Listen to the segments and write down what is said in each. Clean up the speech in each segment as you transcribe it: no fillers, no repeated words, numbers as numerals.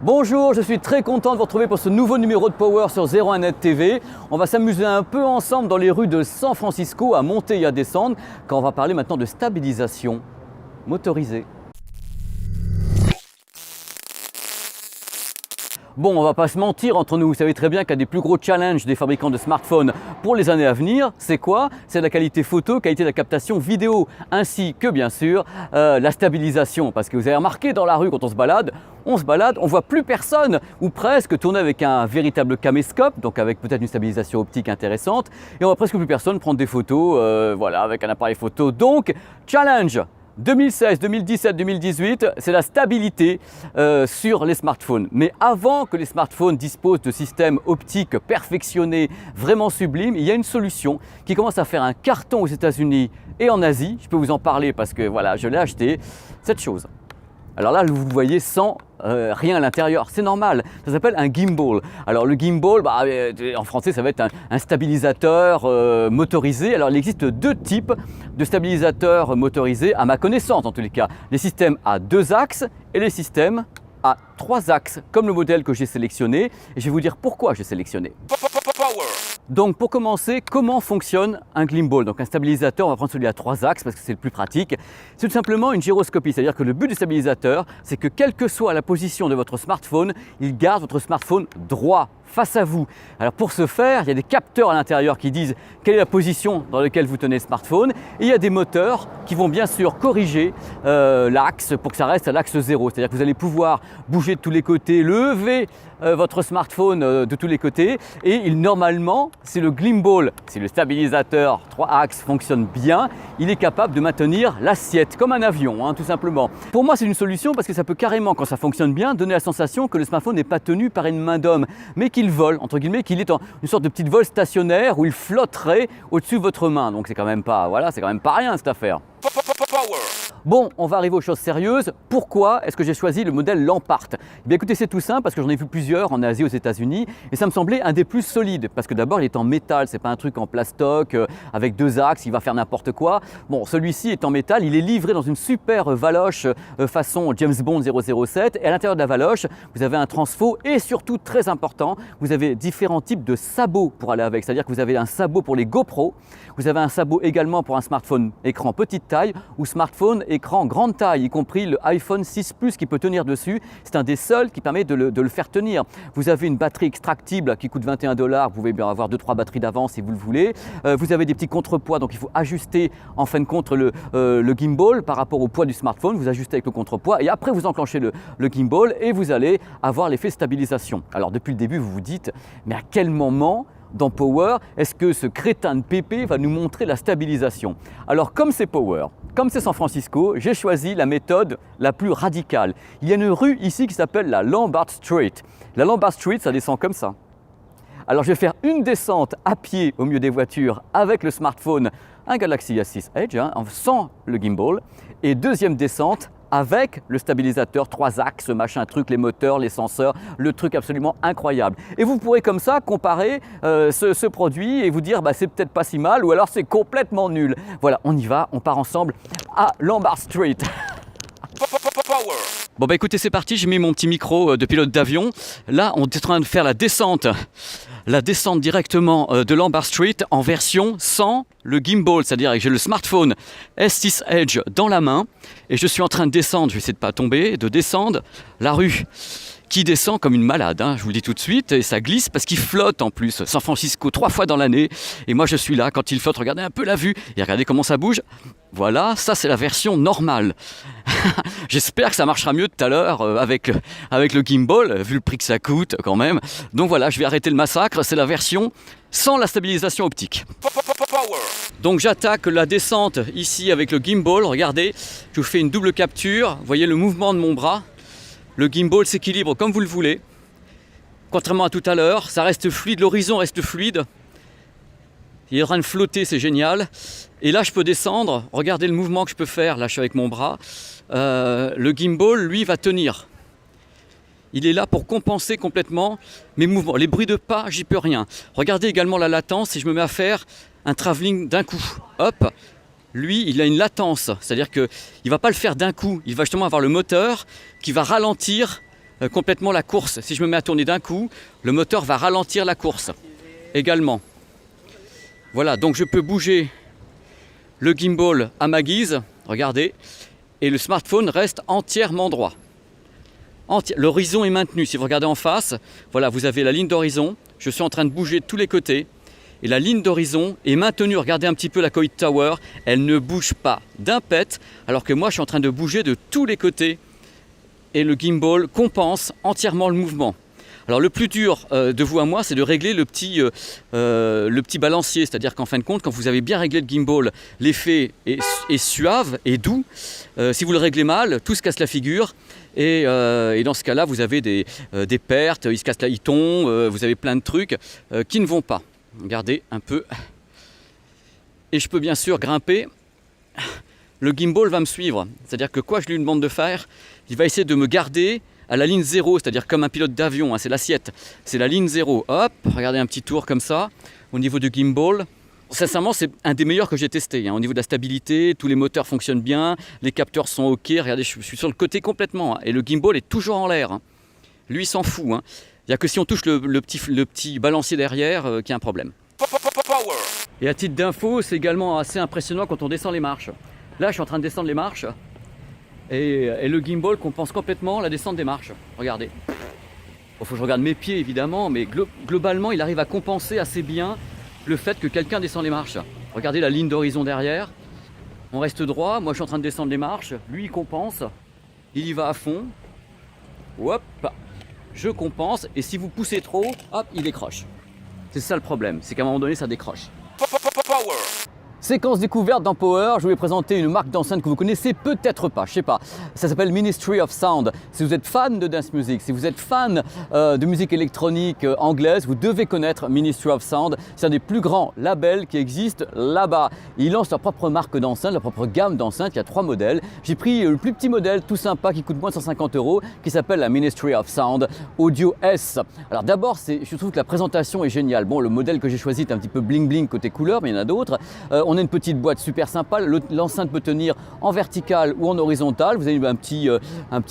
Bonjour, je suis très content de vous retrouver pour ce nouveau numéro de Power sur 01net TV. On va s'amuser un peu ensemble dans les rues de San Francisco, à monter et à descendre, quand on va parler maintenant de stabilisation motorisée. Bon, on va pas se mentir entre nous, vous savez très bien qu'un des plus gros challenges des fabricants de smartphones pour les années à venir, c'est quoi? C'est la qualité photo, qualité de la captation vidéo, ainsi que bien sûr la stabilisation. Parce que vous avez remarqué dans la rue quand on se balade, on voit plus personne ou presque tourner avec un véritable caméscope, donc avec peut-être une stabilisation optique intéressante, et on voit presque plus personne prendre des photos voilà, avec un appareil photo. Donc, challenge 2016, 2017, 2018, c'est la stabilité sur les smartphones. Mais avant que les smartphones disposent de systèmes optiques perfectionnés, vraiment sublimes, il y a une solution qui commence à faire un carton aux États-Unis et en Asie. Je peux vous en parler parce que voilà, je l'ai acheté, cette chose. Alors là, vous voyez sans rien à l'intérieur, c'est normal, ça s'appelle un gimbal. Alors le gimbal, en français, ça va être un stabilisateur motorisé. Alors il existe deux types de stabilisateurs motorisés, à ma connaissance en tous les cas. Les systèmes à 2 axes et les systèmes à 3 axes, comme le modèle que j'ai sélectionné. Et je vais vous dire pourquoi j'ai sélectionné. Donc pour commencer, comment fonctionne un gimbal? Donc un stabilisateur, on va prendre celui à 3 axes parce que c'est le plus pratique. C'est tout simplement une gyroscopie, c'est-à-dire que le but du stabilisateur, c'est que quelle que soit la position de votre smartphone, il garde votre smartphone droit face à vous. Alors pour ce faire, il y a des capteurs à l'intérieur qui disent quelle est la position dans laquelle vous tenez le smartphone, et il y a des moteurs qui vont bien sûr corriger l'axe pour que ça reste à l'axe 0. C'est-à-dire que vous allez pouvoir bouger de tous les côtés, lever votre smartphone de tous les côtés, et normalement, si le gimbal, si le stabilisateur 3 axes fonctionne bien, il est capable de maintenir l'assiette comme un avion, hein, tout simplement. Pour moi, c'est une solution parce que ça peut carrément, quand ça fonctionne bien, donner la sensation que le smartphone n'est pas tenu par une main d'homme, mais qu'il vole, entre guillemets, qu'il est en une sorte de petite vol stationnaire où il flotterait au-dessus de votre main. Donc c'est quand même pas, voilà, c'est quand même pas rien cette affaire. Bon, on va arriver aux choses sérieuses. Pourquoi est-ce que j'ai choisi le modèle Lampart? Eh bien écoutez, c'est tout simple parce que j'en ai vu plusieurs en Asie, aux États-Unis, et ça me semblait un des plus solides parce que d'abord il est en métal, c'est pas un truc en plastoc avec 2 axes, il va faire n'importe quoi. Bon, celui-ci est en métal, il est livré dans une super valoche façon James Bond 007, et à l'intérieur de la valoche, vous avez un transfo et surtout très important, vous avez différents types de sabots pour aller avec, c'est-à-dire que vous avez un sabot pour les GoPro, vous avez un sabot également pour un smartphone écran petite taille ou smartphone écran grande taille, y compris le iPhone 6 Plus qui peut tenir dessus. C'est un des seuls qui permet de le faire tenir. Vous avez une batterie extractible qui coûte 21 $. Vous pouvez bien avoir 2-3 batteries d'avance si vous le voulez. Vous avez des petits contrepoids, donc il faut ajuster en fin de compte le gimbal par rapport au poids du smartphone. Vous ajustez avec le contrepoids et après vous enclenchez le gimbal et vous allez avoir l'effet stabilisation. Alors depuis le début, vous vous dites, mais à quel moment dans Power, est-ce que ce crétin de Pépé va nous montrer la stabilisation? Alors comme c'est Power, comme c'est San Francisco, j'ai choisi la méthode la plus radicale. Il y a une rue ici qui s'appelle la Lombard Street. La Lombard Street, ça descend comme ça. Alors je vais faire une descente à pied au milieu des voitures avec le smartphone, un Galaxy A6 Edge, sans le gimbal, et deuxième descente avec le stabilisateur 3 axes, machin truc, les moteurs, les senseurs, le truc absolument incroyable. Et vous pourrez comme ça comparer ce produit et vous dire c'est peut-être pas si mal ou alors c'est complètement nul. Voilà, on y va, on part ensemble à Lombard Street. Bon écoutez, c'est parti, j'ai mis mon petit micro de pilote d'avion. Là, on est en train de faire la descente directement de Lombard Street en version sans le gimbal, c'est-à-dire que j'ai le smartphone S6 Edge dans la main et je suis en train de descendre, je vais essayer de ne pas tomber, de descendre la rue qui descend comme une malade, je vous le dis tout de suite, et ça glisse parce qu'il flotte en plus. San Francisco 3 fois dans l'année, et moi je suis là, quand il flotte, regardez un peu la vue, et regardez comment ça bouge. Voilà, ça c'est la version normale. J'espère que ça marchera mieux tout à l'heure avec le gimbal, vu le prix que ça coûte quand même. Donc voilà, je vais arrêter le massacre, c'est la version sans la stabilisation optique. Donc j'attaque la descente ici avec le gimbal, regardez, je vous fais une double capture, vous voyez le mouvement de mon bras. Le gimbal s'équilibre comme vous le voulez. Contrairement à tout à l'heure, ça reste fluide, l'horizon reste fluide. Il est en train de flotter, c'est génial. Et là, je peux descendre. Regardez le mouvement que je peux faire. Là, je suis avec mon bras. Le gimbal, lui, va tenir. Il est là pour compenser complètement mes mouvements. Les bruits de pas, j'y peux rien. Regardez également la latence. Si je me mets à faire un travelling d'un coup, hop, lui, il a une latence. C'est-à-dire qu'il ne va pas le faire d'un coup. Il va justement avoir le moteur qui va ralentir complètement la course. Si je me mets à tourner d'un coup, le moteur va ralentir la course également. Voilà, donc je peux bouger le gimbal à ma guise, regardez, et le smartphone reste entièrement droit. L'horizon est maintenu. Si vous regardez en face, voilà, vous avez la ligne d'horizon. Je suis en train de bouger de tous les côtés. Et la ligne d'horizon est maintenue. Regardez un petit peu la Coit Tower. Elle ne bouge pas d'un pet. Alors que moi, je suis en train de bouger de tous les côtés. Et le gimbal compense entièrement le mouvement. Alors le plus dur de vous à moi, c'est de régler le petit balancier. C'est-à-dire qu'en fin de compte, quand vous avez bien réglé le gimbal, l'effet est suave et doux. Si vous le réglez mal, tout se casse la figure. Et dans ce cas-là, vous avez des pertes, il se casse il tombe, vous avez plein de trucs qui ne vont pas. Regardez un peu. Et je peux bien sûr grimper. Le gimbal va me suivre. C'est-à-dire que quoi je lui demande de faire, il va essayer de me garder à la ligne 0, c'est-à-dire comme un pilote d'avion, hein, c'est l'assiette. C'est la ligne 0. Hop, regardez un petit tour comme ça, au niveau du gimbal. Sincèrement, c'est un des meilleurs que j'ai testé. Hein. Au niveau de la stabilité, tous les moteurs fonctionnent bien, les capteurs sont OK. Regardez, je suis sur le côté complètement. Hein, et le gimbal est toujours en l'air. Hein. Lui, il s'en fout. Hein. Il n'y a que si on touche le petit balancier derrière qu'il y a un problème. Et à titre d'info, c'est également assez impressionnant quand on descend les marches. Là, je suis en train de descendre les marches. Et le gimbal compense complètement la descente des marches. Regardez. Il faut que je regarde mes pieds, évidemment. Mais globalement, il arrive à compenser assez bien le fait que quelqu'un descend les marches. Regardez la ligne d'horizon derrière. On reste droit. Moi, je suis en train de descendre les marches. Lui, il compense. Il y va à fond. Hop. Je compense. Et si vous poussez trop, hop, il décroche. C'est ça le problème. C'est qu'à un moment donné, ça décroche. Séquence découverte dans Power, je vais présenter une marque d'enceinte que vous connaissez peut-être pas, je sais pas. Ça s'appelle Ministry of Sound. Si vous êtes fan de dance music, si vous êtes fan de musique électronique anglaise, vous devez connaître Ministry of Sound. C'est un des plus grands labels qui existent là-bas. Ils lancent leur propre marque d'enceinte, leur propre gamme d'enceinte. Il y a 3 modèles. J'ai pris le plus petit modèle, tout sympa, qui coûte moins de 150 €, qui s'appelle la Ministry of Sound Audio S. Alors d'abord, je trouve que la présentation est géniale. Bon, le modèle que j'ai choisi est un petit peu bling bling côté couleur, mais il y en a d'autres. On a une petite boîte super sympa, l'enceinte peut tenir en vertical ou en horizontal, vous avez un petit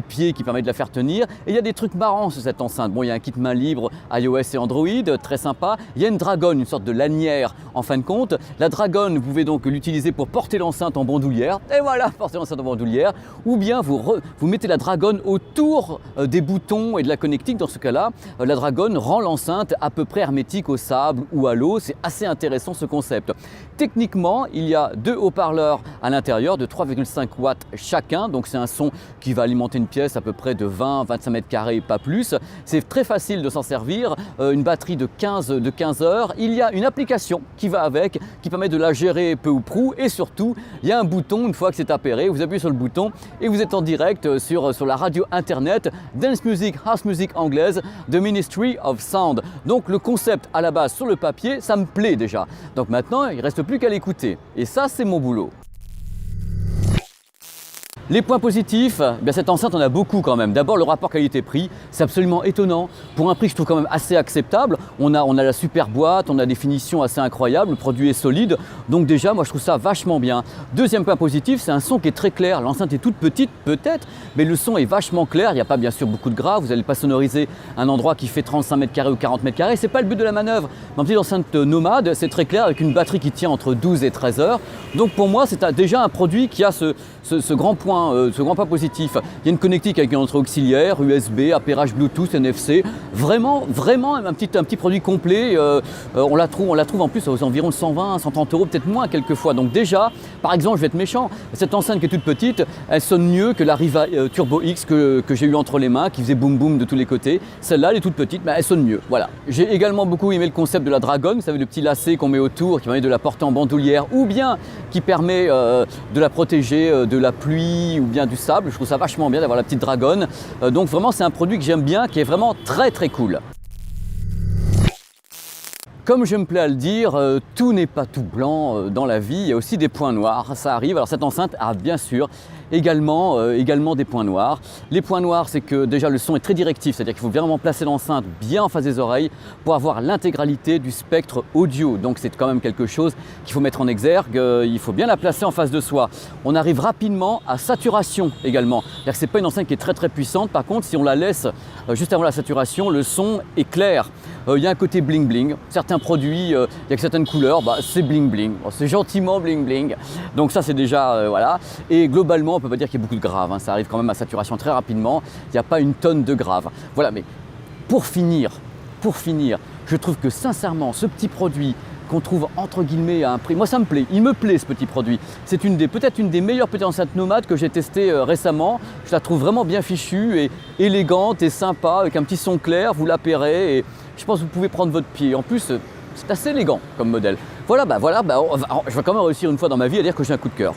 pied qui permet de la faire tenir, et il y a des trucs marrants sur cette enceinte. Bon, il y a un kit main libre iOS et Android, très sympa, il y a une Dragon, une sorte de lanière en fin de compte. La Dragon, vous pouvez donc l'utiliser pour porter l'enceinte en bandoulière, et voilà, porter l'enceinte en bandoulière, ou bien vous mettez la Dragon autour des boutons et de la connectique. Dans ce cas-là, la Dragon rend l'enceinte à peu près hermétique au sable ou à l'eau. C'est assez intéressant ce concept. Techniquement, il y a 2 haut-parleurs à l'intérieur de 3,5 watts chacun, donc c'est un son qui va alimenter une pièce à peu près de 20-25 mètres carrés, pas plus. C'est très facile de s'en servir, une batterie de 15 heures. Il y a une application qui va avec, qui permet de la gérer peu ou prou, et surtout, il y a un bouton, une fois que c'est appairé, vous appuyez sur le bouton et vous êtes en direct sur la radio internet Dance Music, House Music anglaise de Ministry of Sound. Donc le concept à la base sur le papier, ça me plaît déjà. Donc maintenant, il ne reste plus qu'à l'écouter. Et ça, c'est mon boulot. Les points positifs, bien cette enceinte on a beaucoup quand même. D'abord le rapport qualité-prix, c'est absolument étonnant. Pour un prix que je trouve quand même assez acceptable, on a la super boîte, on a des finitions assez incroyables, le produit est solide. Donc déjà moi je trouve ça vachement bien. Deuxième point positif, c'est un son qui est très clair. L'enceinte est toute petite peut-être, mais le son est vachement clair. Il n'y a pas bien sûr beaucoup de gras, vous n'allez pas sonoriser un endroit qui fait 35 mètres carrés ou 40 mètres carrés. C'est pas le but de la manœuvre. Ma petite enceinte nomade, c'est très clair avec une batterie qui tient entre 12 et 13 heures. Donc pour moi c'est déjà un produit qui a ce grand point positif. Il y a une connectique avec une entrée auxiliaire, USB, appairage Bluetooth, NFC. Vraiment un petit produit complet. On la trouve en plus aux environs de 120, 130 €, peut-être moins quelquefois. Donc déjà, par exemple, je vais être méchant, cette enceinte qui est toute petite, elle sonne mieux que la Riva Turbo X que j'ai eu entre les mains, qui faisait boum boum de tous les côtés. Celle-là, elle est toute petite, mais elle sonne mieux. Voilà. J'ai également beaucoup aimé le concept de la Dragon. Vous savez, le petit lacet qu'on met autour, qui permet de la porter en bandoulière, ou bien qui permet de la protéger de la pluie ou bien du sable. Je trouve ça vachement bien d'avoir la petite Dragon. Donc vraiment c'est un produit que j'aime bien, qui est vraiment très très cool. Comme je me plais à le dire, tout n'est pas tout blanc dans la vie, il y a aussi des points noirs, ça arrive. Alors cette enceinte a bien sûr également des points noirs. Les points noirs, c'est que déjà le son est très directif, c'est-à-dire qu'il faut vraiment placer l'enceinte bien en face des oreilles pour avoir l'intégralité du spectre audio. Donc c'est quand même quelque chose qu'il faut mettre en exergue, il faut bien la placer en face de soi. On arrive rapidement à saturation également. C'est-à-dire que ce n'est pas une enceinte qui est très puissante, par contre si on la laisse juste avant la saturation, le son est clair. Il y a un côté bling bling, certains produits, il y a que certaines couleurs, c'est bling bling, c'est gentiment bling bling. Donc ça c'est déjà, voilà. Et globalement on ne peut pas dire qu'il y a beaucoup de graves, hein. Ça arrive quand même à saturation très rapidement, il n'y a pas une tonne de graves. Voilà, mais pour finir, je trouve que sincèrement ce petit produit qu'on trouve entre guillemets à un prix, moi ça me plaît, il me plaît ce petit produit. C'est peut-être une des meilleures petites enceintes nomades que j'ai testées récemment. Je la trouve vraiment bien fichue et élégante et sympa, avec un petit son clair, vous la paierez et je pense que vous pouvez prendre votre pied. En plus, c'est assez élégant comme modèle. Voilà, je vais quand même réussir une fois dans ma vie à dire que j'ai un coup de cœur.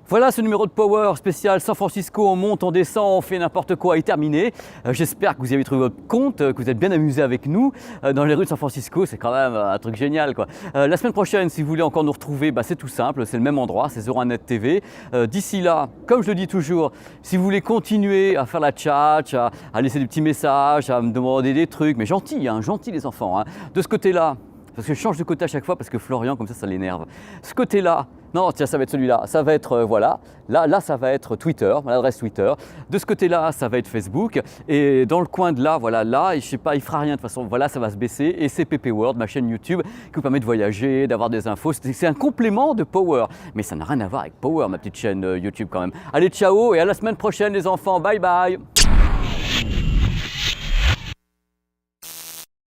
Voilà, ce numéro de Power spécial San Francisco, on monte, on descend, on fait n'importe quoi est terminé. J'espère que vous y avez trouvé votre compte, que vous êtes bien amusés avec nous dans les rues de San Francisco, c'est quand même un truc génial, quoi. La semaine prochaine, si vous voulez encore nous retrouver, c'est tout simple, c'est le même endroit, c'est 01net TV. D'ici là, comme je le dis toujours, si vous voulez continuer à faire la tchatch, à laisser des petits messages, à me demander des trucs, mais gentils, hein, gentils les enfants, hein. De ce côté-là, parce que je change de côté à chaque fois parce que Florian, comme ça l'énerve. Ce côté-là, non, tiens, ça va être celui-là. Ça va être, voilà, là, ça va être Twitter, l'adresse Twitter. De ce côté-là, ça va être Facebook. Et dans le coin de là, voilà, là, je sais pas, il fera rien de toute façon. Voilà, ça va se baisser. Et c'est PP World, ma chaîne YouTube, qui vous permet de voyager, d'avoir des infos. C'est un complément de Power. Mais ça n'a rien à voir avec Power, ma petite chaîne YouTube quand même. Allez, ciao et à la semaine prochaine, les enfants. Bye bye.